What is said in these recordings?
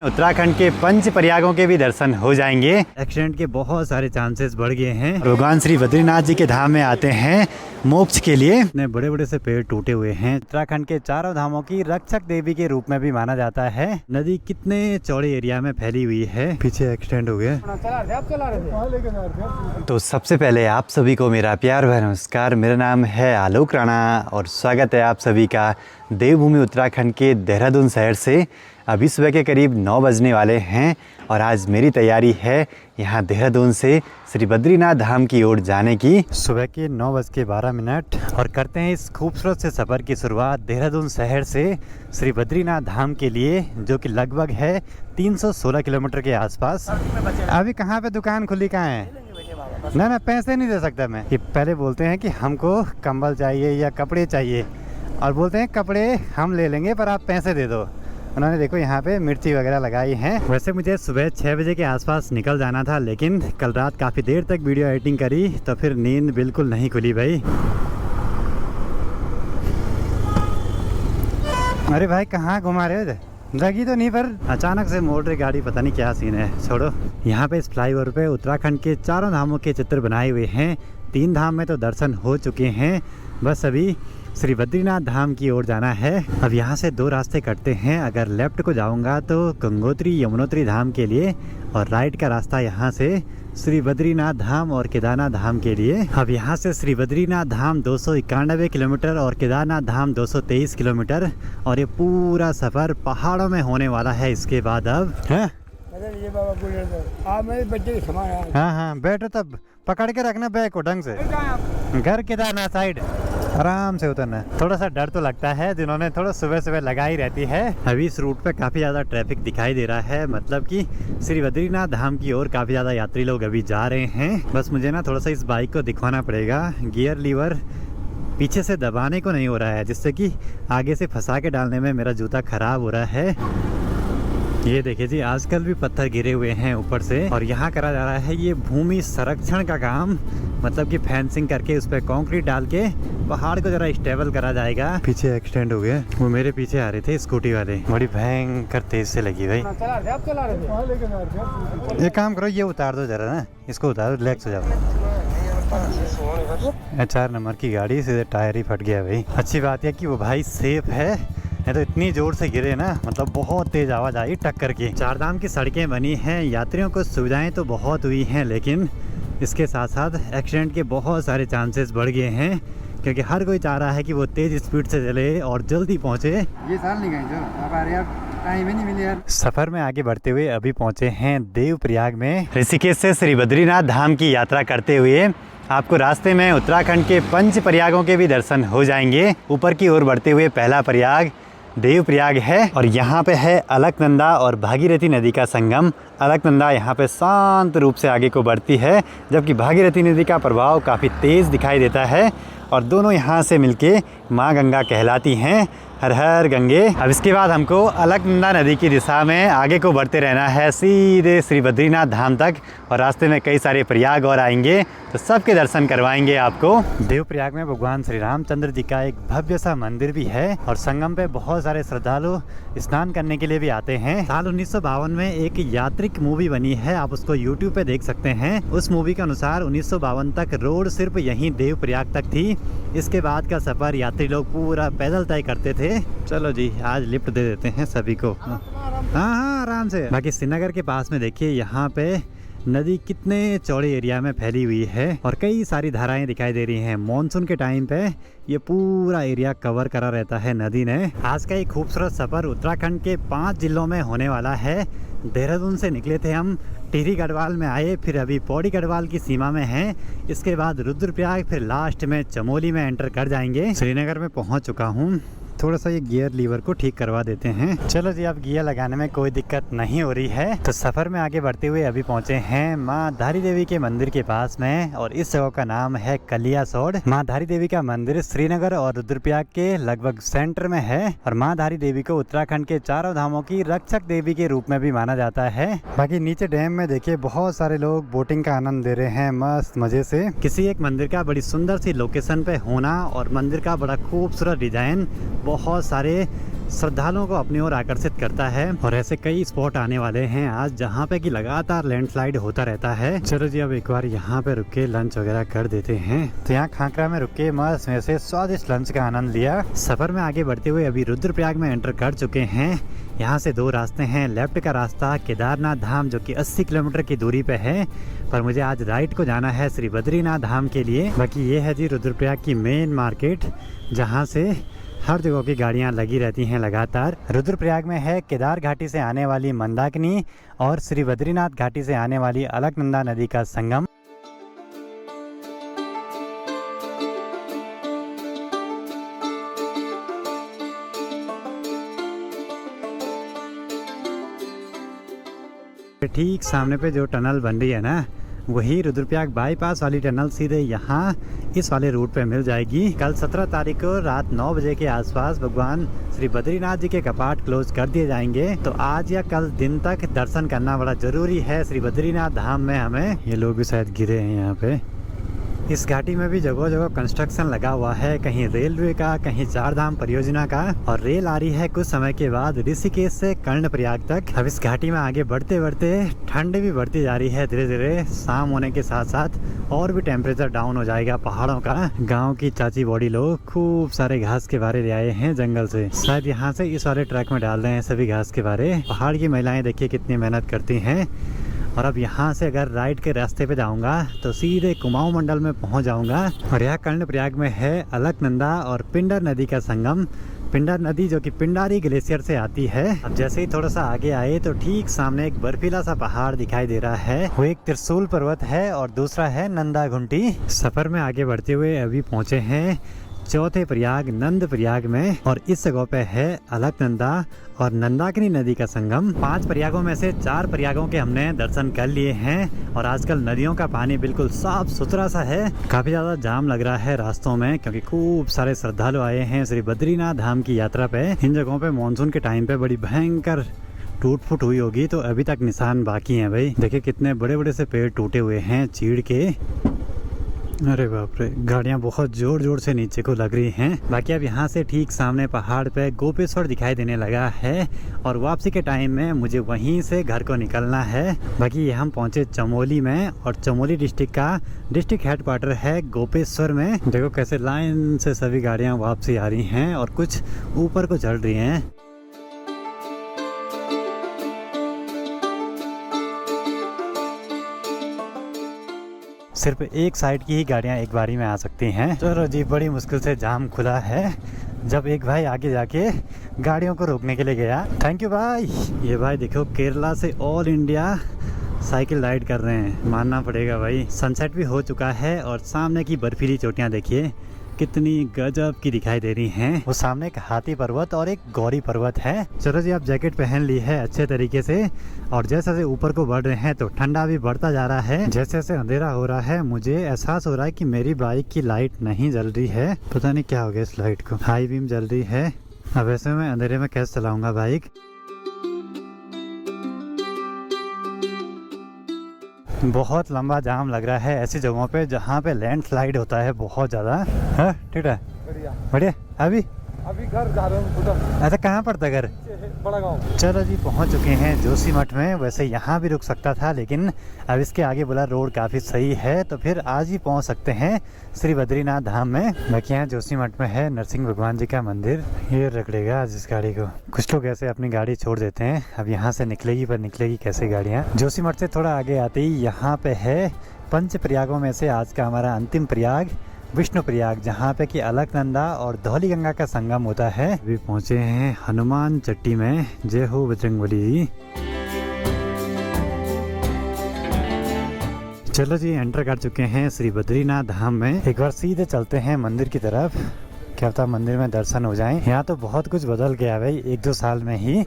उत्तराखंड के पंच प्रयागों के भी दर्शन हो जाएंगे। एक्सीडेंट के बहुत सारे चांसेस बढ़ गए हैं। भगवान श्री बद्रीनाथ जी के धाम में आते हैं मोक्ष के लिए। इतने बड़े बड़े से पेड़ टूटे हुए हैं। उत्तराखंड के चारों धामों की रक्षक देवी के रूप में भी माना जाता है। नदी कितने चौड़े एरिया में फैली हुई है। पीछे एक्सीडेंट हो गया। तो सबसे पहले आप सभी को मेरा प्यार भरा नमस्कार। मेरा नाम है आलोक राणा और स्वागत है आप सभी का देवभूमि उत्तराखंड के देहरादून शहर से। अभी सुबह के करीब 9 बजने वाले हैं और आज मेरी तैयारी है यहाँ देहरादून से श्री बद्रीनाथ धाम की ओर जाने की। सुबह के 9:12 और करते हैं इस खूबसूरत से सफ़र की शुरुआत देहरादून शहर से श्री बद्रीनाथ धाम के लिए, जो कि लगभग है 316 किलोमीटर के आसपास। अभी कहाँ पे दुकान खुली कहाँ है? ना पैसे नहीं दे सकता मैं। ये पहले बोलते हैं कि हमको कंबल चाहिए या कपड़े चाहिए और बोलते हैं कपड़े हम ले लेंगे पर आप पैसे दे दो। उन्होंने देखो यहाँ पे मिर्ची वगैरह लगाई है। वैसे मुझे सुबह 6 बजे के आसपास निकल जाना था, लेकिन कल रात काफ़ी देर तक वीडियो एडिटिंग करी तो फिर नींद बिल्कुल नहीं खुली भाई। अरे भाई कहाँ घुमा रहे हो? लगी तो नहीं, पर अचानक से मोड़ रही गाड़ी, पता नहीं क्या सीन है। छोड़ो। यहाँ पे इस फ्लाईओवर पे उत्तराखंड के चारों धामों के चित्र बनाए हुए हैं। 3 धाम में तो दर्शन हो चुके हैं, बस अभी श्री बद्रीनाथ धाम की ओर जाना है। अब यहाँ से 2 रास्ते कटते हैं। अगर लेफ्ट को जाऊँगा तो गंगोत्री यमुनोत्री धाम के लिए और राइट का रास्ता यहाँ से श्री बद्रीनाथ धाम और केदारनाथ धाम के लिए। अब यहाँ से श्री बद्रीनाथ धाम 291 किलोमीटर और केदारनाथ धाम 223 किलोमीटर और ये पूरा सफ़र पहाड़ों में होने वाला है। इसके बाद अब हाँ बैठो, तब पकड़ के रखना बैग को ढंग से। घर केदारनाथ साइड आराम से उतरना। थोड़ा सा डर तो लगता है, जिन्होंने थोड़ा सुबह सुबह लगाई रहती है। अभी इस रूट पे काफ़ी ज़्यादा ट्रैफिक दिखाई दे रहा है, मतलब कि श्री बद्रीनाथ धाम की ओर काफ़ी ज़्यादा यात्री लोग अभी जा रहे हैं। बस मुझे ना थोड़ा सा इस बाइक को दिखवाना पड़ेगा। गियर लीवर पीछे से दबाने को नहीं हो रहा है, जिससे कि आगे से फंसा के डालने में मेरा जूता ख़राब हो रहा है। ये देखिए जी, आजकल भी पत्थर गिरे हुए हैं ऊपर से और यहाँ करा जा रहा है ये भूमि संरक्षण का काम, मतलब कि फेंसिंग करके उस पर कंक्रीट डाल के पहाड़ को जरा स्टेबल करा जाएगा। पीछे एक्सीडेंट हो गया। वो मेरे पीछे आ रहे थे स्कूटी वाले, बड़ी भयंकर तेज से लगी भाई। एक काम करो, ये उतार दो जरा ना, इसको उतारो, रिलैक्स हो जाओ। 4 नंबर की गाड़ी, सीधे टायर ही फट गया भाई। अच्छी बात है कि वो भाई सेफ है, नहीं तो इतनी जोर से गिरे ना, मतलब बहुत तेज आवाज़ आई टक्कर की। 4 धाम की सड़कें बनी हैं, यात्रियों को सुविधाएं तो बहुत हुई हैं, लेकिन इसके साथ साथ एक्सीडेंट के बहुत सारे चांसेस बढ़ गए हैं, क्योंकि हर कोई चाह रहा है कि वो तेज स्पीड से चले और जल्दी पहुँचे। ये साल नहीं गए जो टाइम ही नहीं मिली यार। सफ़र में आगे बढ़ते हुए अभी पहुँचे हैं देवप्रयाग में। ऋषिकेश से श्री बद्रीनाथ धाम की यात्रा करते हुए आपको रास्ते में उत्तराखंड के पंच प्रयागों के भी दर्शन हो जाएंगे। ऊपर की ओर बढ़ते हुए पहला प्रयाग देवप्रयाग है और यहाँ पे है अलकनंदा और भागीरथी नदी का संगम। अलकनंदा यहाँ पे शांत रूप से आगे को बढ़ती है, जबकि भागीरथी नदी का प्रभाव काफ़ी तेज़ दिखाई देता है और दोनों यहाँ से मिलके माँ गंगा कहलाती हैं। हर हर गंगे। अब इसके बाद हमको अलकनंदा नदी की दिशा में आगे को बढ़ते रहना है सीधे श्री बद्रीनाथ धाम तक और रास्ते में कई सारे प्रयाग और आएंगे, तो सबके दर्शन करवाएंगे आपको। देवप्रयाग में भगवान श्री रामचंद्र जी का एक भव्य सा मंदिर भी है और संगम पे बहुत सारे श्रद्धालु स्नान करने के लिए भी आते हैं। साल 1952 में एक यात्रिक मूवी बनी है, आप उसको YouTube पे देख सकते हैं। उस मूवी के अनुसार 1952 तक रोड सिर्फ यहीं देवप्रयाग तक थी। इसके बाद का सफ़र यात्री लोग पूरा पैदल तय करते थे। चलो जी, आज लिफ्ट दे देते हैं सभी को। हाँ आराम से। बाकी श्रीनगर के पास में देखिए, यहाँ पे नदी कितने चौड़े एरिया में फैली हुई है और कई सारी धाराएं दिखाई दे रही हैं। मॉनसून के टाइम पे ये पूरा एरिया कवर करा रहता है नदी ने। आज का ये खूबसूरत सफ़र उत्तराखंड के 5 जिलों में होने वाला है। देहरादून से निकले थे हम, टिहरी गढ़वाल में आए, फिर अभी पौड़ी गढ़वाल की सीमा में हैं, इसके बाद रुद्रप्रयाग, फिर लास्ट में चमोली में एंटर कर जाएंगे। श्रीनगर में पहुँच चुका हूँ। थोड़ा सा ये गियर लीवर को ठीक करवा देते हैं। चलो जी, अब गियर लगाने में कोई दिक्कत नहीं हो रही है। तो सफ़र में आगे बढ़ते हुए अभी पहुँचे हैं माँ धारी देवी के मंदिर के पास में और इस जगह का नाम है कलियासोड़। माँ धारी देवी का मंदिर श्रीनगर और रुद्रप्रयाग के लगभग सेंटर में है और माँ धारी देवी को उत्तराखंड के चारों धामों की रक्षक देवी के रूप में भी माना जाता है। बाकी नीचे डैम में देखिए बहुत सारे लोग बोटिंग का आनंद ले रहे हैं मस्त मजे से। किसी एक मंदिर का बड़ी सुंदर सी लोकेशन पे होना और मंदिर का बड़ा खूबसूरत डिजाइन बहुत सारे श्रद्धालुओं को अपनी ओर आकर्षित करता है। और ऐसे कई स्पॉट आने वाले हैं आज जहाँ पे कि लगातार लैंडस्लाइड होता रहता है। चलो जी अब एक बार यहाँ पे रुक के लंच वगैरह कर देते हैं। तो यहाँ खाकरा में रुक के मस्त में से स्वादिष्ट लंच का आनंद लिया। सफर में आगे बढ़ते हुए अभी रुद्रप्रयाग में एंटर कर चुके हैं। यहाँ से 2 रास्ते हैं। लेफ्ट का रास्ता केदारनाथ धाम जो कि 80 किलोमीटर की दूरी पे है, पर मुझे आज राइट को जाना है श्री बद्रीनाथ धाम के लिए। बाकी ये है जी रुद्रप्रयाग की मेन मार्केट, जहाँ से हर जगह की गाड़ियाँ लगी रहती हैं लगातार। रुद्रप्रयाग में है केदार घाटी से आने वाली मंदाकिनी और श्री बद्रीनाथ घाटी से आने वाली अलकनंदा नदी का संगम। ठीक सामने पे जो टनल बन रही है ना, वही रुद्रप्रयाग बाईपास वाली टनल सीधे यहाँ इस वाले रूट पे मिल जाएगी। कल 17 तारीख को रात 9 बजे के आसपास भगवान श्री बद्रीनाथ जी के कपाट क्लोज कर दिए जाएंगे। तो आज या कल दिन तक दर्शन करना बड़ा जरूरी है श्री बद्रीनाथ धाम में हमें। ये लोग भी शायद गिरे हैं यहाँ पे। इस घाटी में भी जगह जगह कंस्ट्रक्शन लगा हुआ है, कहीं रेलवे का, कहीं 4 धाम परियोजना का। और रेल आ रही है कुछ समय के बाद ऋषिकेश से कर्णप्रयाग तक। अब इस घाटी में आगे बढ़ते बढ़ते ठंड भी बढ़ती जा रही है धीरे धीरे। शाम होने के साथ साथ और भी टेम्परेचर डाउन हो जाएगा पहाड़ों का। गांव की चाची बॉडी लोग खूब सारे घास के बारे ले आए हैं जंगल से, शायद यहाँ से इस वाले ट्रक में डाल रहे हैं सभी घास के बारे। पहाड़ की महिलाएं देखिए कितनी मेहनत करती हैं। और अब यहाँ से अगर राइट के रास्ते पे जाऊंगा तो सीधे कुमाऊं मंडल में पहुँच जाऊंगा। और यहाँ कर्णप्रयाग में है अलकनंदा और पिंडर नदी का संगम। पिंडर नदी जो कि पिंडारी ग्लेशियर से आती है। अब जैसे ही थोड़ा सा आगे आए तो ठीक सामने एक बर्फीला सा पहाड़ दिखाई दे रहा है। वो एक त्रिशूल पर्वत है और दूसरा है नंदा घुंटी। सफर में आगे बढ़ते हुए अभी पहुँचे हैं चौथे प्रयाग नंद प्रयाग में। और इस जगह पे है अलकनंदा और नंदाकिनी नदी का संगम। 5 प्रयागों में से 4 प्रयागों के हमने दर्शन कर लिए हैं। और आजकल नदियों का पानी बिल्कुल साफ सुथरा सा है। काफी ज्यादा जाम लग रहा है रास्तों में, क्योंकि खूब सारे श्रद्धालु आए हैं श्री बद्रीनाथ धाम की यात्रा पे। इन जगहों पे मानसून के टाइम पे बड़ी भयंकर टूट फूट हुई होगी, तो अभी तक निशान बाकी हैं भाई। देखिए कितने बड़े बड़े से पेड़ टूटे हुए हैं चीड़ के। अरे बाप रे, गाड़ियाँ बहुत जोर जोर से नीचे को लग रही हैं। बाकी अब यहाँ से ठीक सामने पहाड़ पे गोपेश्वर दिखाई देने लगा है। और वापसी के टाइम में मुझे वहीं से घर को निकलना है। बाकी ये हम पहुँचे चमोली में, और चमोली डिस्ट्रिक्ट का डिस्ट्रिक्ट हेडक्वार्टर है गोपेश्वर में। देखो कैसे लाइन से सभी गाड़ियाँ वापसी आ रही हैं और कुछ ऊपर को चल रही हैं। सिर्फ एक साइड की ही गाड़ियां एक बारी में आ सकती हैं। चलो जी, बड़ी मुश्किल से जाम खुला है जब एक भाई आगे जाके गाड़ियों को रोकने के लिए गया। थैंक यू भाई। ये भाई देखो केरला से ऑल इंडिया साइकिल राइड कर रहे हैं, मानना पड़ेगा भाई। सनसेट भी हो चुका है और सामने की बर्फीली चोटियां देखिए कितनी गजब की दिखाई दे रही हैं। वो सामने एक हाथी पर्वत और एक गौरी पर्वत है। चलो जी, आप जैकेट पहन ली है अच्छे तरीके से। और जैसे जैसे ऊपर को बढ़ रहे हैं तो ठंडा भी बढ़ता जा रहा है। जैसे जैसे अंधेरा हो रहा है मुझे एहसास हो रहा है कि मेरी बाइक की लाइट नहीं जल रही है। पता नहीं क्या हो गया इस लाइट को। हाई बीम जल रही है। अब ऐसे में अंधेरे में कैसे चलाऊंगा बाइक। बहुत लंबा जाम लग रहा है ऐसी जगहों पे जहाँ पे लैंडस्लाइड होता है बहुत ज़्यादा। हाँ ठीक है, बढ़िया। अभी घर जा रहे हूँ। ऐसा कहाँ पड़ता है घर? बड़ा गाँव। चलो जी, पहुँच चुके हैं जोशीमठ में। वैसे यहाँ भी रुक सकता था, लेकिन अब इसके आगे बोला रोड काफ़ी सही है, तो फिर आज ही पहुँच सकते हैं श्री बद्रीनाथ धाम में। बाकी यहाँ जोशीमठ में है नरसिंह भगवान जी का मंदिर। ये रगड़ेगा आज इस गाड़ी को। कुछ लोग ऐसे अपनी गाड़ी छोड़ देते हैं। अब यहाँ से निकलेगी, पर निकलेगी कैसे गाड़ियाँ। जोशीमठ से थोड़ा आगे आते ही यहाँ पे है पंच प्रयागों में से आज का हमारा अंतिम प्रयाग विष्णु प्रयाग, जहाँ पे कि अलकनंदा और धौली गंगा का संगम होता है। अभी पहुँचे हैं हनुमान चट्टी में। जय हो बजरंगबली। चलो जी, एंटर कर चुके हैं श्री बद्रीनाथ धाम में। एक बार सीधे चलते हैं मंदिर की तरफ, क्या पता मंदिर में दर्शन हो जाएं। यहाँ तो बहुत कुछ बदल गया भाई 1-2 साल में ही।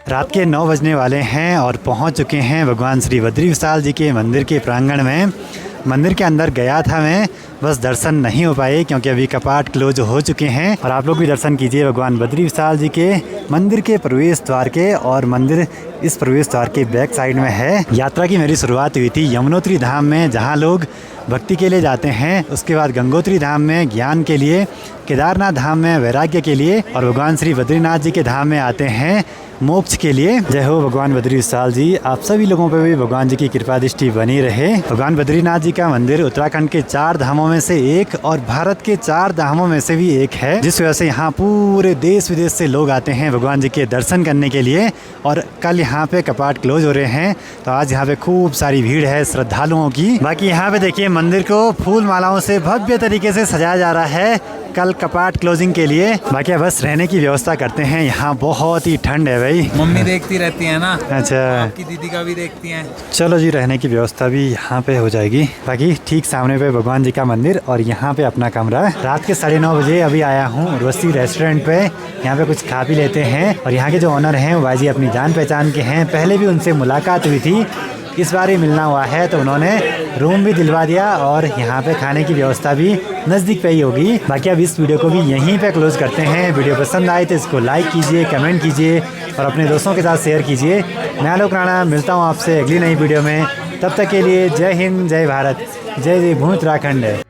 रात के 9 बजने वाले हैं और पहुंच चुके हैं भगवान श्री बद्री विशाल जी के मंदिर के प्रांगण में। मंदिर के अंदर गया था मैं, बस दर्शन नहीं हो पाए क्योंकि अभी कपाट क्लोज हो चुके हैं। और आप लोग भी दर्शन कीजिए भगवान बद्री विशाल जी के मंदिर के प्रवेश द्वार के। और मंदिर इस प्रवेश द्वार के बैक साइड में है। यात्रा की मेरी शुरुआत हुई थी यमुनोत्री धाम में, जहाँ लोग भक्ति के लिए जाते हैं। उसके बाद गंगोत्री धाम में ज्ञान के लिए, केदारनाथ धाम में वैराग्य के लिए, और भगवान श्री बद्रीनाथ जी के धाम में आते हैं मोक्ष के लिए। जय हो भगवान बद्री विशाल जी। आप सभी लोगों पर भी भगवान जी की कृपा दृष्टि बनी रहे। भगवान बद्रीनाथ जी का मंदिर उत्तराखंड के 4 धामों में से एक और भारत के 4 धामों में से भी एक है, जिस वजह से यहाँ पूरे देश विदेश से लोग आते हैं भगवान जी के दर्शन करने के लिए। और कल यहाँ पे कपाट क्लोज हो रहे हैं, तो आज यहाँ पे खूब सारी भीड़ है श्रद्धालुओं की। बाकी यहाँ पे देखिए मंदिर को फूल मालाओं से भव्य तरीके से सजाया जा रहा है कल कपाट क्लोजिंग के लिए। बाकी बस रहने की व्यवस्था करते हैं, यहाँ बहुत ही ठंड है भाई। मम्मी देखती रहती है ना। अच्छा, आपकी दीदी का भी देखती हैं। चलो जी, रहने की व्यवस्था भी यहाँ पे हो जाएगी। बाकी ठीक सामने पे भगवान जी का मंदिर और यहाँ पे अपना कमरा। रात के 9:30 बजे अभी आया हूँ उर्वशी रेस्टोरेंट पे। यहाँ पे कुछ खा पी लेते हैं। और यहाँ के जो ऑनर हैं वो भाई जी अपनी जान पहचान के हैं, पहले भी उनसे मुलाकात हुई थी, इस बार ही मिलना हुआ है, तो उन्होंने रूम भी दिलवा दिया और यहाँ पे खाने की व्यवस्था भी नज़दीक पे ही होगी। बाकी अब इस वीडियो को भी यहीं पे क्लोज करते हैं। वीडियो पसंद आए तो इसको लाइक कीजिए, कमेंट कीजिए और अपने दोस्तों के साथ शेयर कीजिए। मैं आलोक राणा मिलता हूँ आपसे अगली नई वीडियो में। तब तक के लिए जय हिंद, जय भारत, जय जय भूमि उत्तराखंड।